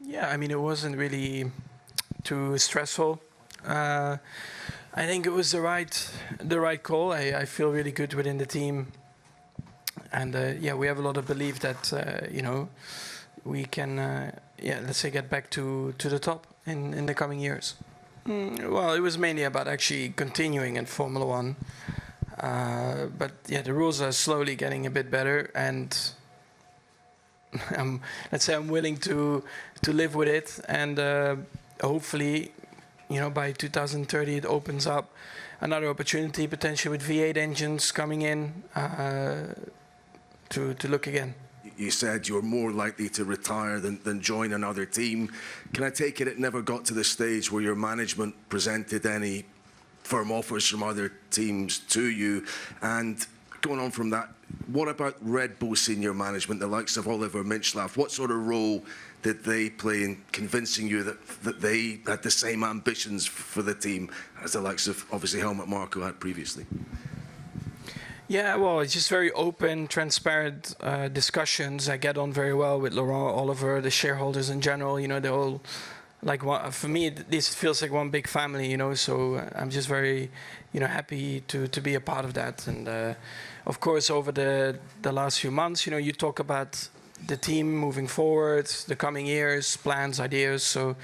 Yeah, I mean, it wasn't really too stressful. Uh, I think it was the right call. I feel really good within the team, and yeah, we have a lot of belief that we can yeah, let's say get back to the top in the coming years. Well, it was mainly about actually continuing in Formula One, but yeah, the rules are slowly getting a bit better, and let's say I'm willing to live with it, and hopefully, by 2030 it opens up another opportunity potentially with V8 engines coming in to look again. You said you're more likely to retire than join another team. Can I take it never got to the stage where your management presented any firm offers from other teams to you? And going on from that, what about Red Bull senior management, the likes of Oliver Minchliff? What sort of role did they play in convincing you that they had the same ambitions for the team as the likes of, obviously, Helmut Marko had previously? Yeah, well, it's just very open, transparent discussions. I get on very well with Laurent, Oliver, the shareholders in general. They're all for me, this feels like one big family. So I'm just very, happy to be a part of that. And of course, over the last few months, you talk about the team moving forward, the coming years, plans, ideas. So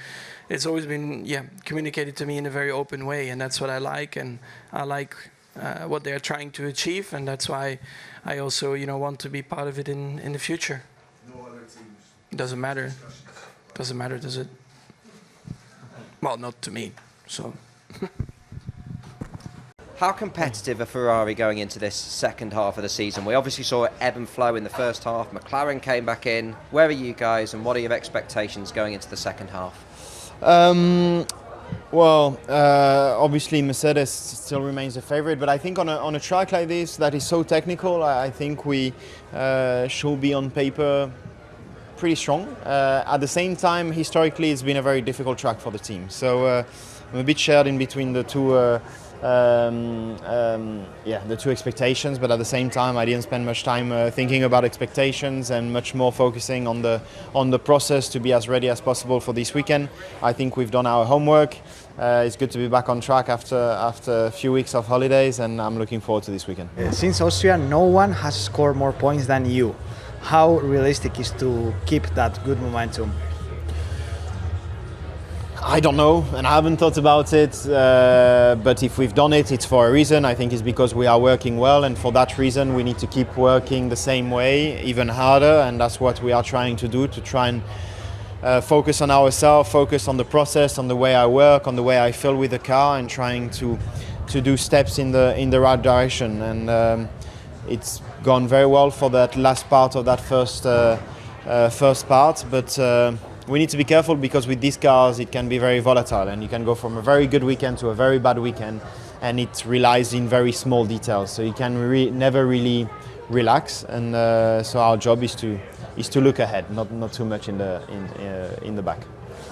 it's always been, communicated to me in a very open way, and that's what I like. And I like what they're trying to achieve, and that's why I also, want to be part of it in the future. No other teams? Doesn't matter. Doesn't matter, does it? Well, not to me, so. How competitive are Ferrari going into this second half of the season? We obviously saw it ebb and flow in the first half. McLaren came back in. Where are you guys, and what are your expectations going into the second half? Obviously Mercedes still remains a favourite, but I think on a track like this that is so technical, I think we should be on paper pretty strong. At the same time, historically, it's been a very difficult track for the team. So I'm a bit shared in between the two. The two expectations, but at the same time I didn't spend much time thinking about expectations and much more focusing on the process to be as ready as possible for this weekend. I think we've done our homework. It's good to be back on track after a few weeks of holidays, and I'm looking forward to this weekend. Since Austria, no one has scored more points than you. How realistic is to keep that good momentum? I don't know, and I haven't thought about it, but if we've done it, it's for a reason. I think it's because we are working well, and for that reason we need to keep working the same way, even harder, and that's what we are trying to do, to try and focus on ourselves, focus on the process, on the way I work, on the way I feel with the car, and trying to do steps in the right direction. And it's gone very well for that last part of that first part, but we need to be careful, because with these cars it can be very volatile, and you can go from a very good weekend to a very bad weekend, and it relies in very small details, so you can never really relax. And so our job is to look ahead, not too much in the back.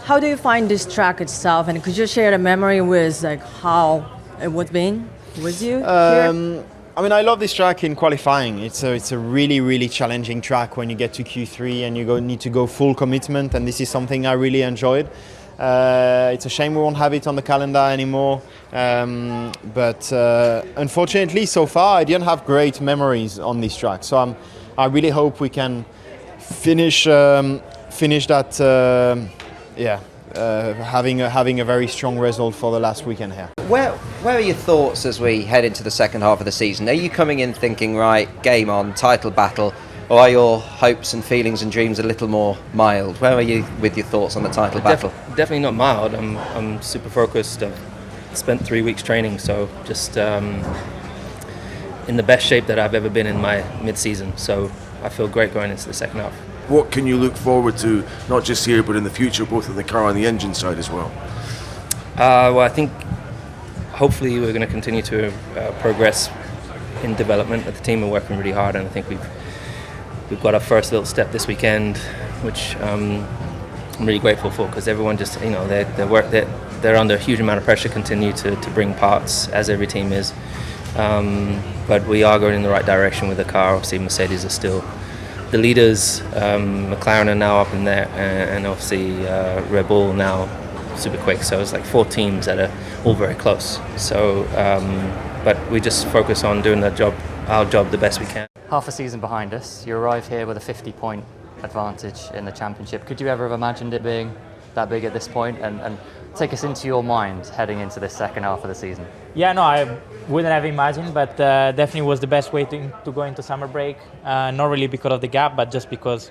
How do you find this track itself, and could you share a memory with how it was been with you here? I mean, I love this track in qualifying. It's a really, really challenging track when you get to Q3 and you need to go full commitment, and this is something I really enjoyed. It's a shame we won't have it on the calendar anymore, but unfortunately, so far I didn't have great memories on this track. So I really hope we can finish that. Having a very strong result for the last weekend here. Where are your thoughts as we head into the second half of the season? Are you coming in thinking, right, game on, title battle, or are your hopes and feelings and dreams a little more mild? Where are you with your thoughts on the title battle? Definitely not mild. I'm super focused. I've spent 3 weeks training, so just in the best shape that I've ever been in my mid-season. So I feel great going into the second half. What can you look forward to, not just here but in the future, both on the car and the engine side as well? Well, I think hopefully we're going to continue to progress in development. The team are working really hard, and I think we've got our first little step this weekend, which I'm really grateful for, because everyone just, they're under a huge amount of pressure, continue to bring parts, as every team is. But we are going in the right direction with the car. Obviously, Mercedes are still the leaders, McLaren are now up in there, and obviously Red Bull now super quick. So it's like 4 teams that are all very close. So, but we just focus on doing our job the best we can. Half a season behind us, you arrive here with a 50-point advantage in the championship. Could you ever have imagined it being that big at this point? And take us into your mind heading into this second half of the season. Yeah, no, I wouldn't have imagined, but definitely was the best way to go into summer break. Not really because of the gap, but just because,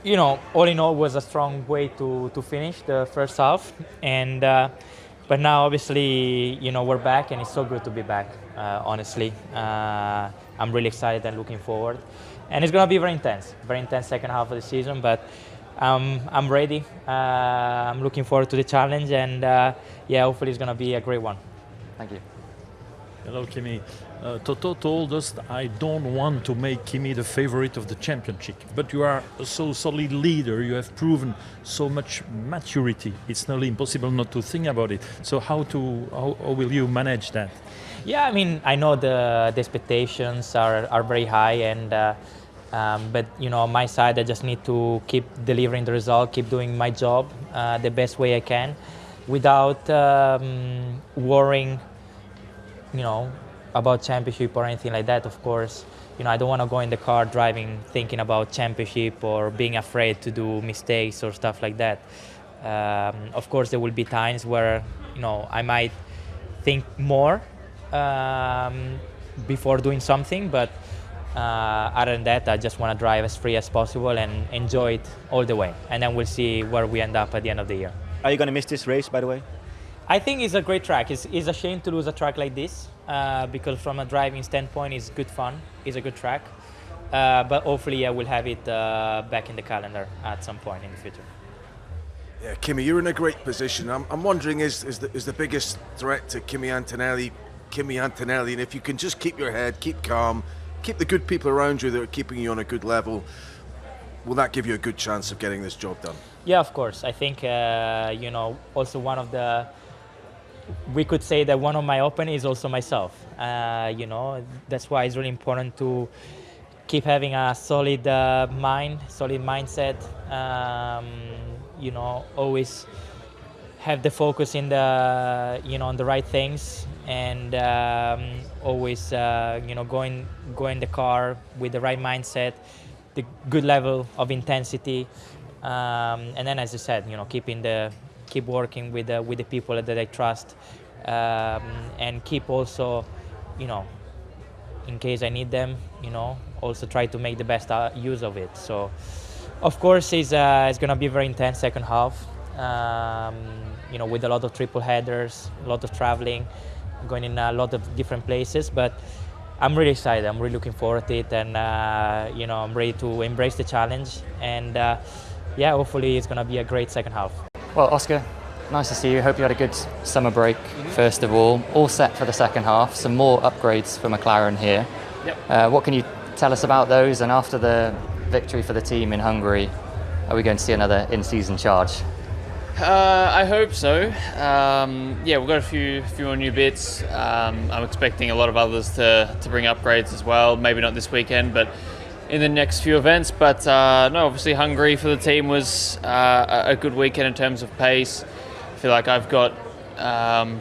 you know, all in all was a strong way to finish the first half. And but now obviously, you know, we're back and it's so good to be back, honestly. I'm really excited and looking forward. And it's going to be very intense second half of the season, but I'm ready. I'm looking forward to the challenge, and yeah, hopefully it's going to be a great one. Thank you. Hello, Kimi. Toto told us I don't want to make Kimi the favorite of the championship, but you are a so solid leader. You have proven so much maturity. It's nearly impossible not to think about it. So how will you manage that? Yeah, I mean, I know the expectations are very high, and but you know, on my side, I just need to keep delivering the result, keep doing my job the best way I can, without worrying, you know, about championship or anything like that. Of course, you know, I don't want to go in the car driving thinking about championship or being afraid to do mistakes or stuff like that. Of course, there will be times where, you know, I might think more before doing something, but other than that, I just want to drive as free as possible and enjoy it all the way, and then we'll see where we end up at the end of the year. Are you going to miss this race, by the way? I think it's a great track. It's a shame to lose a track like this because from a driving standpoint, it's good fun. It's a good track, but hopefully I will have it back in the calendar at some point in the future. Yeah, Kimi, you're in a great position. I'm wondering, is the biggest threat to Kimi Antonelli, and if you can just keep your head, keep calm, keep the good people around you that are keeping you on a good level, will that give you a good chance of getting this job done? Yeah, of course. I think, you know, also we could say that one of my openers is also myself. You know, that's why it's really important to keep having a solid mindset. You know, always have the focus in on the right things, and always, you know, go in the car with the right mindset, the good level of intensity, and then, as I said, you know, keep working with the people that I trust, and keep also, you know, in case I need them, you know, also try to make the best use of it. So, of course, it's going to be a very intense second half, you know, with a lot of triple headers, a lot of traveling, going in a lot of different places, but I'm really excited. I'm really looking forward to it, and you know, I'm ready to embrace the challenge, and yeah, hopefully it's going to be a great second half. Well, Oscar, nice to see you. Hope you had a good summer break, first of all set for the second half. Some more upgrades for McLaren here. Yep. What can you tell us about those? And after the victory for the team in Hungary, are we going to see another in-season charge? I hope so. Yeah, we've got a few more new bits. I'm expecting a lot of others to bring upgrades as well. Maybe not this weekend, but in the next few events. But no, obviously Hungary for the team was a good weekend in terms of pace. I feel like I've got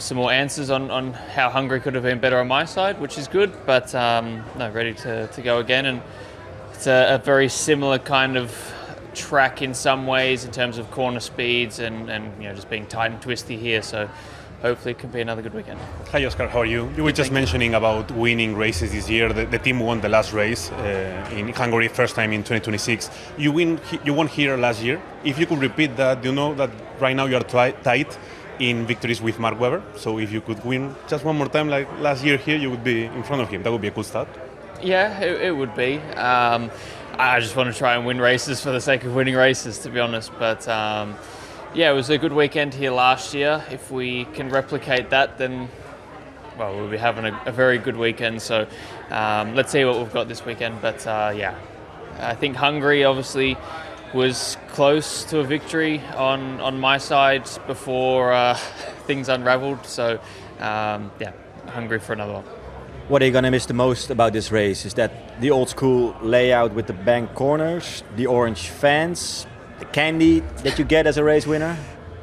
some more answers on how Hungary could have been better on my side, which is good. But no, ready to go again. And it's a very similar kind of track in some ways in terms of corner speeds and you know, just being tight and twisty here. So hopefully it can be another good weekend. Hi Oscar, how are you? You were just mentioning about winning races this year. The team won the last race in Hungary, first time in 2026. You won here last year. If you could repeat that, you know that right now you are tight in victories with Mark Webber. So if you could win just one more time like last year here, you would be in front of him. That would be a cool start. Yeah, it would be. I just want to try and win races for the sake of winning races, to be honest. But yeah, it was a good weekend here last year. If we can replicate that, then, well, we'll be having a very good weekend. So let's see what we've got this weekend. But yeah, I think Hungary obviously was close to a victory on my side before things unravelled. So yeah, Hungary for another one. What are you going to miss the most about this race? Is that the old school layout with the bank corners, the orange fans, the candy that you get as a race winner?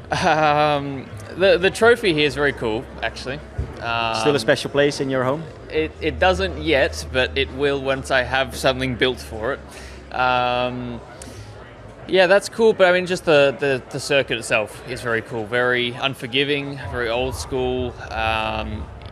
The trophy here is very cool, actually. Still a special place in your home? It doesn't yet, but it will once I have something built for it. Yeah, that's cool, but I mean, just the circuit itself is very cool, very unforgiving, very old school.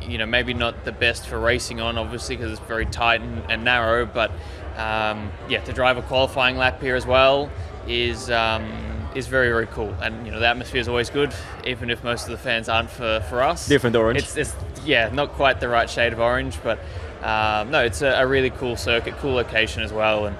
You know, maybe not the best for racing on, obviously, because it's very tight and narrow, but yeah, to drive a qualifying lap here as well is very, very cool. And, you know, the atmosphere is always good, even if most of the fans aren't for us. Different orange. It's yeah, not quite the right shade of orange, but no, it's a really cool circuit, cool location as well, and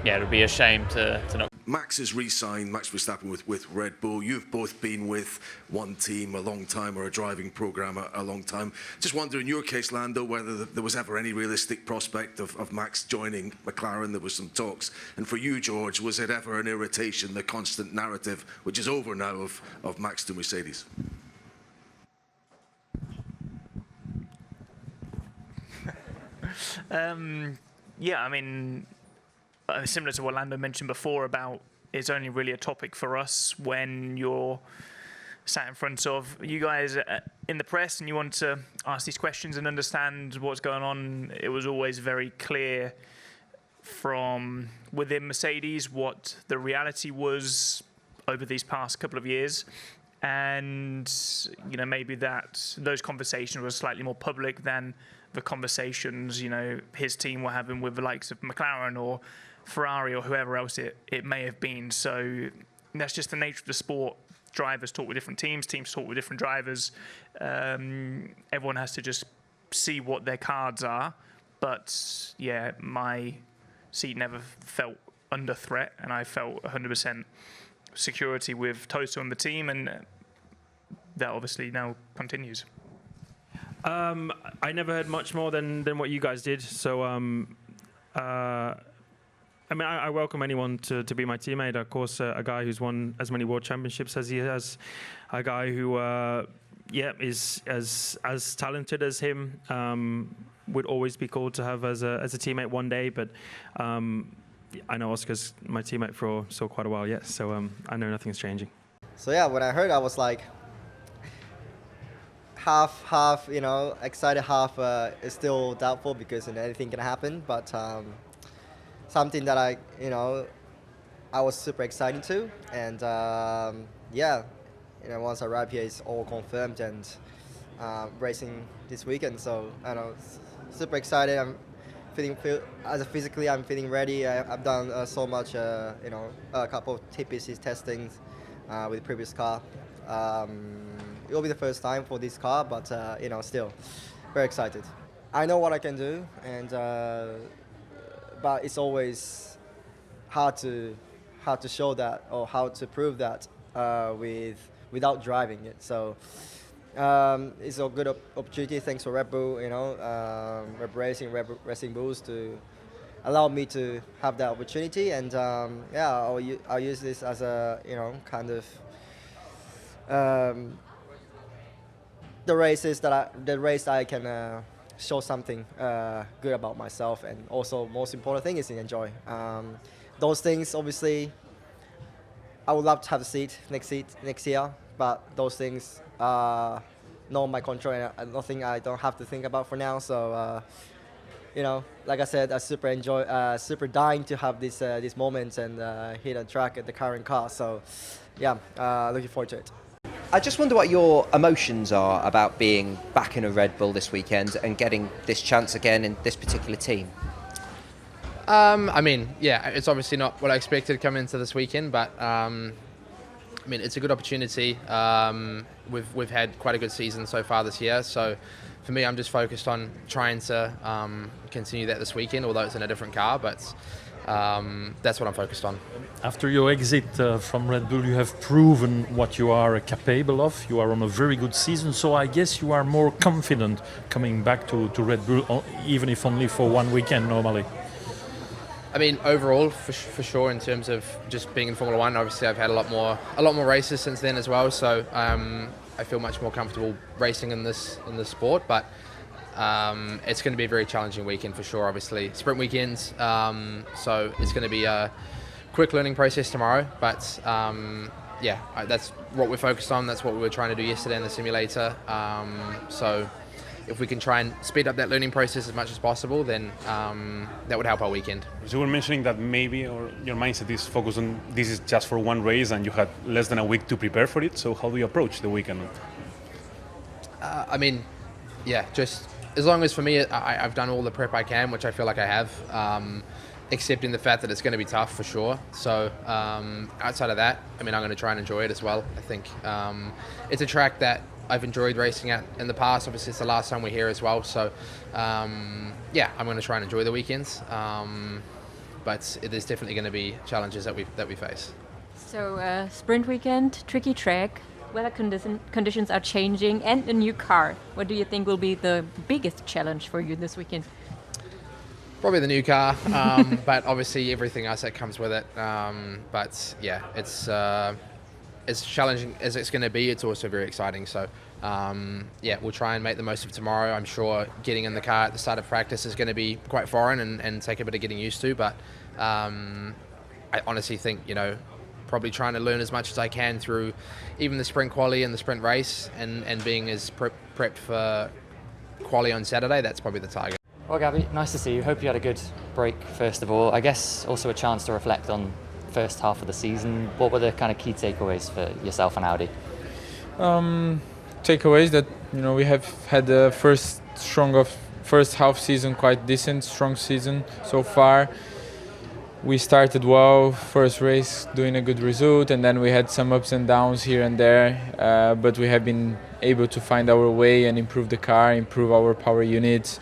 yeah, it would be a shame to not. Max has re-signed, Max Verstappen with Red Bull. You've both been with one team a long time, or a driving program a long time. Just wonder, in your case, Lando, whether there was ever any realistic prospect of Max joining McLaren. There was some talks. And for you, George, was it ever an irritation, the constant narrative, which is over now, of Max to Mercedes? Yeah, I mean, similar to what Lando mentioned before about it's only really a topic for us when you're sat in front of you guys in the press and you want to ask these questions and understand what's going on. It was always very clear from within Mercedes what the reality was over these past couple of years. And, you know, maybe that those conversations were slightly more public than the conversations, you know, his team were having with the likes of McLaren or Ferrari or whoever else it may have been. So that's just the nature of the sport. Drivers talk with different teams talk with different drivers. Everyone has to just see what their cards are. But yeah, my seat never felt under threat, and I felt 100% security with Toto and the team, and that obviously now continues. I never heard much more than what you guys did. So, I mean, I welcome anyone to be my teammate. Of course, a guy who's won as many world championships as he has, a guy who, yeah, is as talented as him. Would always be cool to have as a teammate one day. But I know Oscar's my teammate for still quite a while yet. So I know nothing's changing. So yeah, when I heard, I was like, half, you know, excited, half is still doubtful because anything can happen. But something that I was super excited to, and yeah, you know, once I arrived here, it's all confirmed and racing this weekend. So I know, super excited. I'm physically, I'm feeling ready. I've done so much, you know, a couple of TPC testings with the previous car. It will be the first time for this car, but you know, still very excited. I know what I can do, and but it's always hard to show that, or how to prove that without driving it. So it's a good opportunity. Thanks for Red Bull, you know, Red Racing Bulls, to allow me to have that opportunity. And yeah, I'll use this as a, you know, kind of the race I can show something good about myself, and also most important thing is to enjoy. Those things, obviously, I would love to have a seat next year, but those things are not my control, and nothing I don't have to think about for now. So you know, like I said, I super dying to have these moments and hit a track at the current car. So yeah, looking forward to it. I just wonder what your emotions are about being back in a Red Bull this weekend and getting this chance again in this particular team. I mean, yeah, it's obviously not what I expected coming into this weekend, but I mean, it's a good opportunity. We've had quite a good season so far this year, so for me, I'm just focused on trying to continue that this weekend, although it's in a different car, but that's what I'm focused on. After your exit from Red Bull, you have proven what you are capable of. You are on a very good season, so I guess you are more confident coming back to Red Bull, even if only for one weekend normally. I mean, overall, for sure, in terms of just being in Formula One, obviously I've had a lot more races since then as well, so I feel much more comfortable racing in this sport. But it's going to be a very challenging weekend for sure. Obviously, sprint weekends, so it's going to be a quick learning process tomorrow. But that's what we're focused on. That's what we were trying to do yesterday in the simulator. So if we can try and speed up that learning process as much as possible, then that would help our weekend. So you were mentioning that maybe or your mindset is focused on this is just for one race and you had less than a week to prepare for it. So how do you approach the weekend? Just as long as for me, I've done all the prep I can, which I feel like I have, accepting the fact that it's going to be tough for sure. So outside of that, I'm going to try and enjoy it as well. I think it's a track that I've enjoyed racing at in the past. Obviously, it's the last time we're here as well. So I'm going to try and enjoy the weekends. But there's definitely going to be challenges that we face. So sprint weekend, tricky track. Weather conditions are changing and a new car. What do you think will be the biggest challenge for you this weekend? Probably the new car, but obviously everything else that comes with it. It's challenging as it's going to be. It's also very exciting. So we'll try and make the most of tomorrow. I'm sure getting in the car at the start of practice is going to be quite foreign and take a bit of getting used to. But I honestly think, probably trying to learn as much as I can through even the sprint quali and the sprint race and being as prepped for quali on Saturday. That's probably the target. Well, Gabby, nice to see you. Hope you had a good break, first of all. I guess also a chance to reflect on first half of the season. What were the kind of key takeaways for yourself and Audi? Takeaways that we have had the first half season quite decent, strong season so far. We started well, first race doing a good result, and then we had some ups and downs here and there, but we have been able to find our way and improve the car, improve our power units.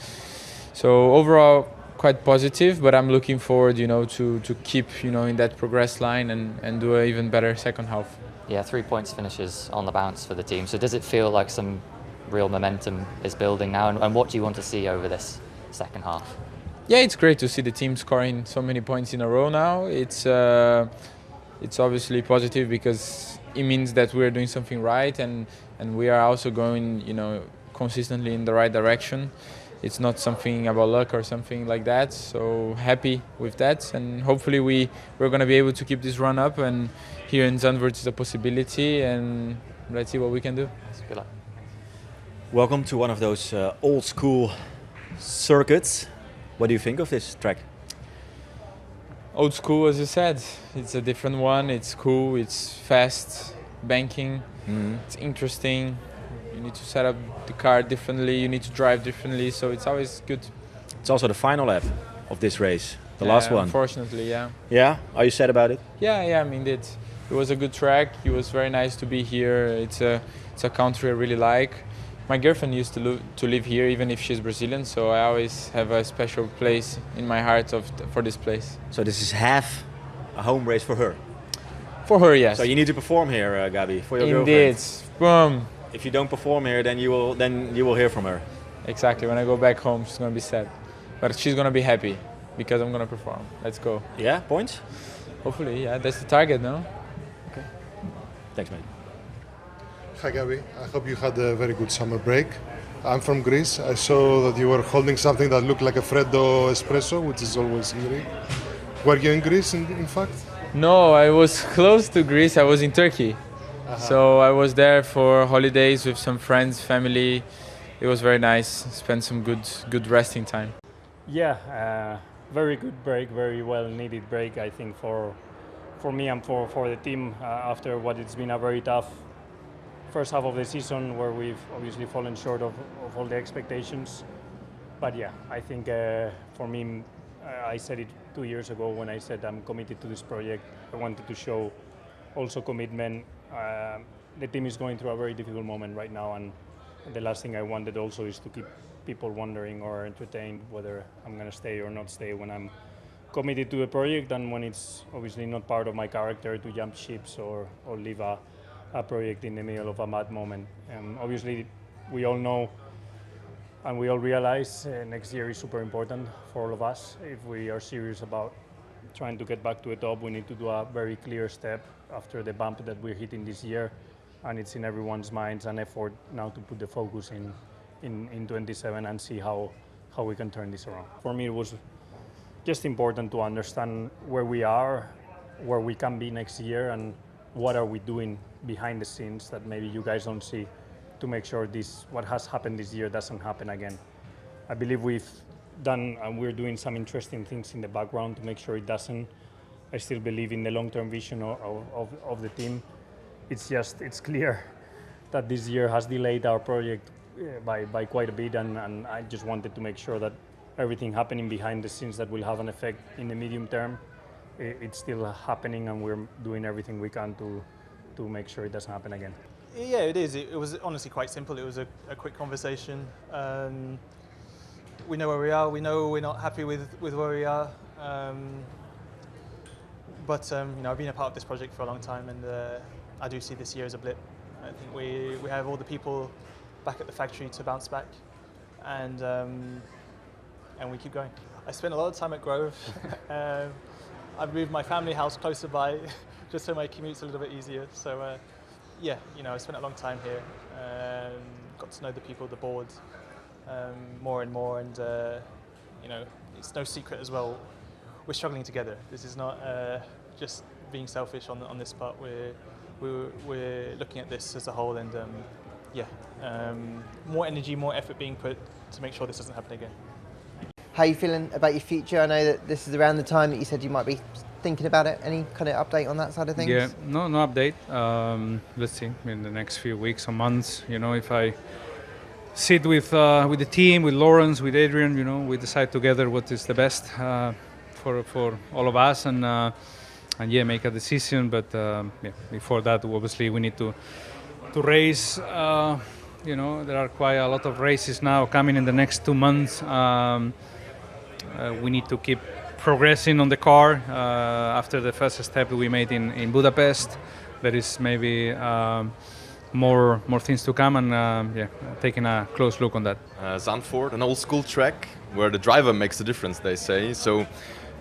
So overall, quite positive, but I'm looking forward, to keep, in that progress line and do an even better second half. Yeah, 3 points finishes on the bounce for the team. So does it feel like some real momentum is building now? And what do you want to see over this second half? Yeah, it's great to see the team scoring so many points in a row now. It's obviously positive because it means that we're doing something right and we are also going, consistently in the right direction. It's not something about luck or something like that. So happy with that, and hopefully we're going to be able to keep this run up. And here in Zandvoort is a possibility, and let's see what we can do. Good luck. Welcome to one of those old school circuits. What do you think of this track? Old school, as you said. It's a different one. It's cool. It's fast, banking. It's interesting. You need to set up the car differently. You need to drive differently. So it's always good. It's also the final lap of this race, the last one. Unfortunately, yeah. Yeah? Are you sad about it? Yeah. It was a good track. It was very nice to be here. It's a country I really like. My girlfriend used to live here, even if she's Brazilian, so I always have a special place in my heart for this place. So this is half a home race for her? For her, yes. So you need to perform here, Gabi, for your Indeed. girlfriend. Boom. If you don't perform here, then you will hear from her. Exactly. When I go back home, she's gonna be sad, but she's gonna be happy because I'm gonna perform. Let's go. Yeah, points. Hopefully, yeah. That's the target, no? Okay. Thanks, mate. Hi Gabi, I hope you had a very good summer break. I'm from Greece. I saw that you were holding something that looked like a Freddo espresso, which is always in Greece. Were you in Greece in fact? No, I was close to Greece. I was in Turkey. So I was there for holidays with some friends, family. It was very nice. Spent some good resting time. Yeah, very good break, very well needed break, I think, for me and for the team after what it's been a very tough first half of the season where we've obviously fallen short of all the expectations. But yeah, I think for me, I said it 2 years ago when I said I'm committed to this project. I wanted to show also commitment. The team is going through a very difficult moment right now, and the last thing I wanted also is to keep people wondering or entertained whether I'm going to stay or not stay when I'm committed to the project and when it's obviously not part of my character to jump ships or leave a project in the middle of a bad moment. Obviously, we all know and we all realize next year is super important for all of us. If we are serious about trying to get back to the top, we need to do a very clear step after the bump that we're hitting this year, and it's in everyone's minds and effort now to put the focus in 27 and see how we can turn this around. For me, it was just important to understand where we are, where we can be next year, and what are we doing behind the scenes that maybe you guys don't see to make sure what has happened this year doesn't happen again. I believe we've done and we're doing some interesting things in the background to make sure it doesn't. I still believe in the long-term vision of the team. It's clear that this year has delayed our project by quite a bit, and I just wanted to make sure that everything happening behind the scenes that will have an effect in the medium term, it's still happening, and we're doing everything we can to make sure it doesn't happen again. Yeah, it is. It was honestly quite simple. It was a quick conversation. We know where we are. We know we're not happy with where we are. But I've been a part of this project for a long time, and I do see this year as a blip. I think we have all the people back at the factory to bounce back, and we keep going. I spent a lot of time at Grove. I've moved my family house closer by, just so my commute's a little bit easier. So I spent a long time here. Got to know the people, the board, more and more, and it's no secret as well. We're struggling together. This is not just being selfish on this part. We're looking at this as a whole, and more energy, more effort being put to make sure this doesn't happen again. How are you feeling about your future? I know that this is around the time that you said you might be thinking about it. Any kind of update on that side of things? Yeah, no update. Let's see in the next few weeks or months. If I sit with the team, with Lawrence, with Adrian, we decide together what is the best for all of us, and make a decision. But before that, obviously, we need to race. There are quite a lot of races now coming in the next 2 months. We need to keep progressing on the car. After the first step we made in Budapest, there is maybe more things to come, and taking a close look on that. Zandvoort, an old school track where the driver makes the difference, they say. So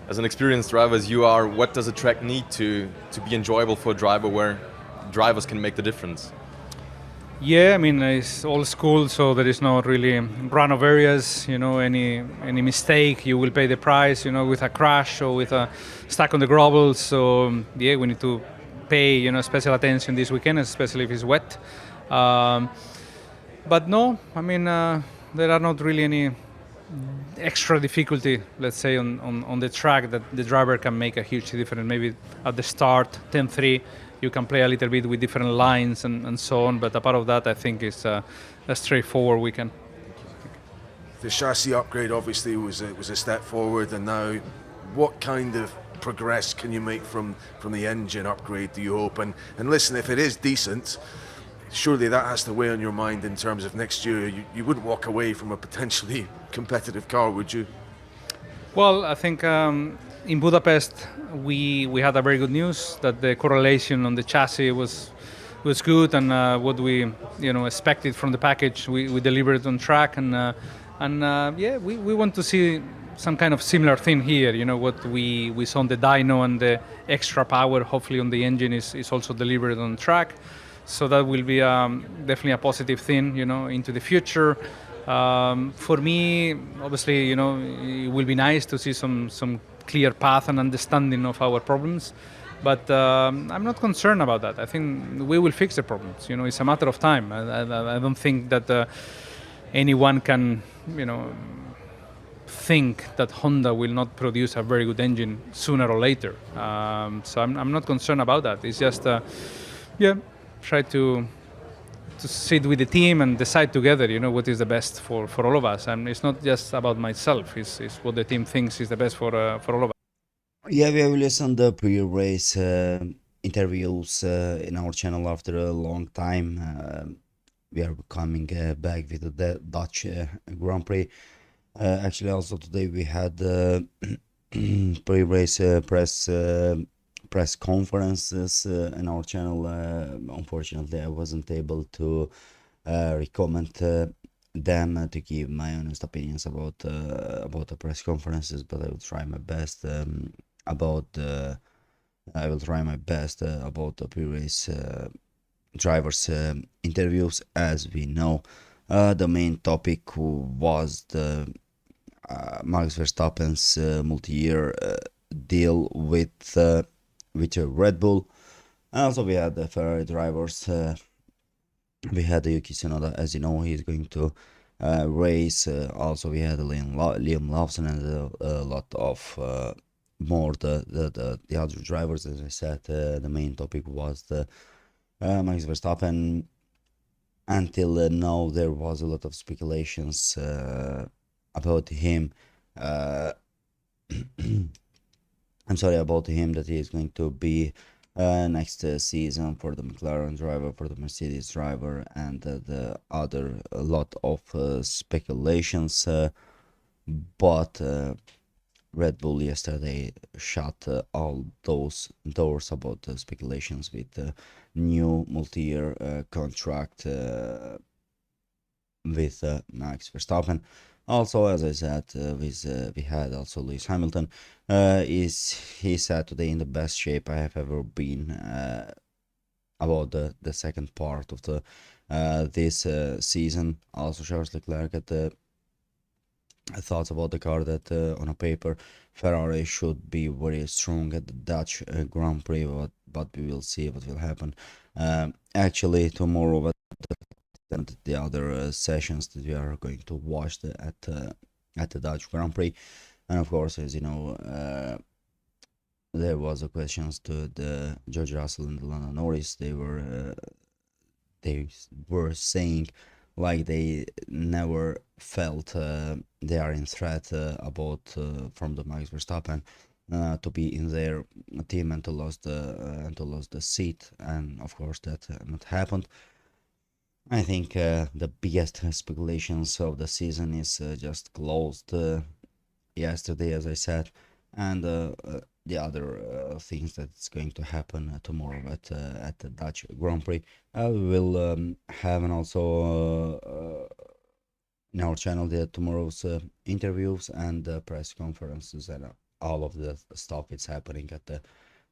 as an experienced driver as you are, what does a track need to be enjoyable for a driver where drivers can make the difference? Yeah, it's old school, so there is not really run-off areas. Any mistake, you will pay the price. With a crash or with a stuck on the gravel. So we need to pay special attention this weekend, especially if it's wet. But no, there are not really any extra difficulty, let's say, on the track that the driver can make a huge difference. Maybe at the start, 10-3. You can play a little bit with different lines and so on, but apart of that, I think it's a straightforward weekend. The chassis upgrade obviously was a step forward, and now what kind of progress can you make from the engine upgrade, do you hope? And listen, if it is decent, surely that has to weigh on your mind in terms of next year. You wouldn't walk away from a potentially competitive car, would you? Well, I think in Budapest we had a very good news that the correlation on the chassis was good, and what we expected from the package we delivered on track, and we want to see some kind of similar thing here. What we saw on the dyno and the extra power hopefully on the engine is also delivered on track, so that will be definitely a positive thing into the future. For me, obviously, it will be nice to see some clear path and understanding of our problems, but I'm not concerned about that. I think we will fix the problems. It's a matter of time. I don't think that anyone can, think that Honda will not produce a very good engine sooner or later. So I'm not concerned about that. It's just, try to sit with the team and decide together, what is the best for all of us. And it's not just about myself, it's what the team thinks is the best for all of us. Yeah, we have listened the pre-race interviews in our channel after a long time. We are coming back with the Dutch Grand Prix. Actually, also today we had pre-race press conferences in our channel. Unfortunately, I wasn't able to recommend them to give my honest opinions about the press conferences, but I will try my best about the pre-race drivers interviews. As we know, The main topic was the Max Verstappen's multi-year deal with Red Bull. And also we had the Ferrari drivers. We had Yuki Tsunoda, as you know, he's going to race. Also we had Liam Lawson and a lot of more the other drivers. As I said, the main topic was the Max Verstappen. Until now, there was a lot of speculations about him. I'm sorry, about him, that he is going to be next season for the McLaren driver, for the Mercedes driver, and the other a lot of speculations. But Red Bull yesterday shut all those doors about the speculations with the new multi-year contract with Max Verstappen. Also, as I said, we had also Lewis Hamilton. He said today in the best shape I have ever been about the second part of the this season. Also, Charles Leclerc at the thoughts about the car that on a paper Ferrari should be very strong at the Dutch Grand Prix, but we will see what will happen actually tomorrow. But the other sessions that we are going to watch at the Dutch Grand Prix, and of course, as you know, there was a questions to the George Russell and the Lando Norris. They were saying like they never felt they are in threat about from the Max Verstappen to be in their team and to lose the seat, and of course that not happened. I think the biggest speculations of the season is just closed yesterday, as I said, and the other things that's going to happen tomorrow at the Dutch Grand Prix. We will have and also in our channel tomorrow's interviews and press conferences and all of the stuff that's happening at the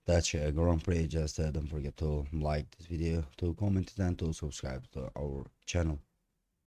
Dutch Grand Prix. Just don't forget to like this video, to comment, and to subscribe to our channel.